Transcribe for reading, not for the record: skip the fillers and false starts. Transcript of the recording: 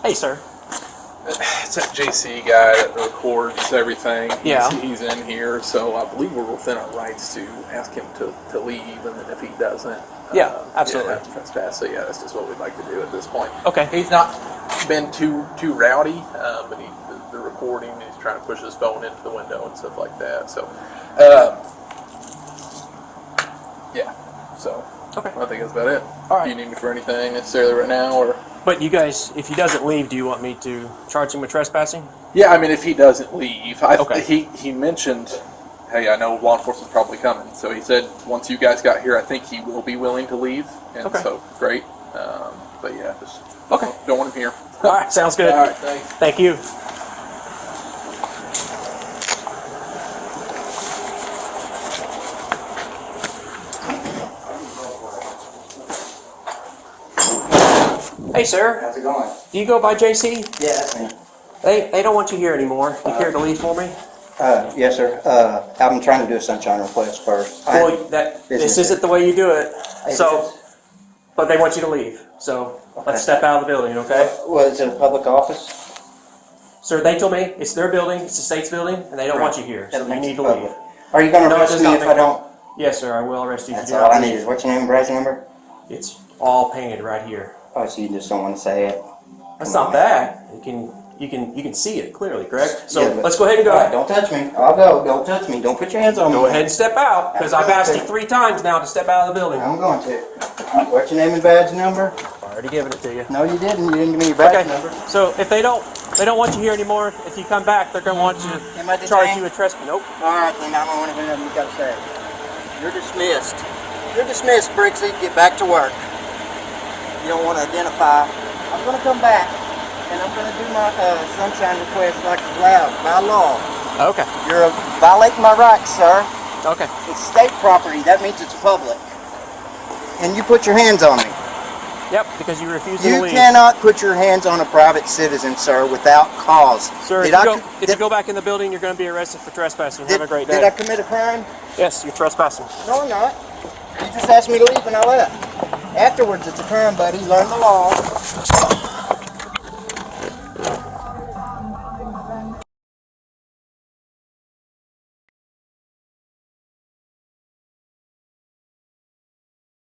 Hey, sir. It's that JC guy that records everything. Yeah. He's in here, so I believe we're within our rights to ask him to leave, and then if he doesn't, Yeah, absolutely. trespass. So yeah, that's just what we'd like to do at this point. Okay. He's not been too rowdy, but the recording, he's trying to push his phone into the window and stuff like that. So, yeah. So Okay. I think that's about it. All right. Do you need me for anything necessarily right now, or? But you guys, if he doesn't leave, do you want me to charge him with trespassing? Yeah, I mean, if he doesn't leave, Okay. he mentioned, hey, I know law enforcement's probably coming. So he said once you guys got here, I think he will be willing to leave. And Okay. so, great. But yeah, just Okay. don't want him here. All right, sounds good. All right, thanks. Thank you. Hey, sir. How's it going? Do you go by JC? Yeah, that's me. They don't want you here anymore. You care to leave for me? Yes, sir. I'm trying to do a sunshine request first. Well, this isn't the way you do it. So, but they want you to leave. So let's step out of the building, okay? Well, is it a public office? Sir, they told me it's their building, it's the state's building, and they don't want you here. So That you makes need it to public. leave. Are you going to No, it arrest does me not if make I don't? Yes, sir, I will arrest you. if That's you do all not I leave. need. What's your name and badge number? It's all painted right here. Oh, so you just don't want to say it? That's not bad. You can see it clearly, correct? So Yeah, but- let's go ahead and go. All right, don't touch me. I'll go. Don't touch me. Don't put your hands on me. Go ahead and step out, because I've asked you 3 times now to step out of the building. I'm going to. What's your name and badge number? I've already given it to you. No, you didn't. You didn't give me your badge Okay. number. So if they don't want you here anymore, if you come back, they're going to want you Am I to charge detained? you with trespass. Nope. All right, then I don't want to hear nothing you got to say. You're dismissed. You're dismissed, Brixey. Get back to work. You don't want to identify. I'm going to come back, and I'm going to do my sunshine request like allowed by law. Okay. You're violating my rights, sir. Okay. It's state property. That means it's public. And you put your hands on me. Yep, because you refuse to You leave. cannot put your hands on a private citizen, sir, without cause. Sir, Did if you go back in the building, you're going to be arrested for trespassing. Have a great day. Did I commit a crime? Yes, you're trespassing. No, I'm not. You just asked me to leave and I left. Afterwards, it's a crime, buddy. Learn the law.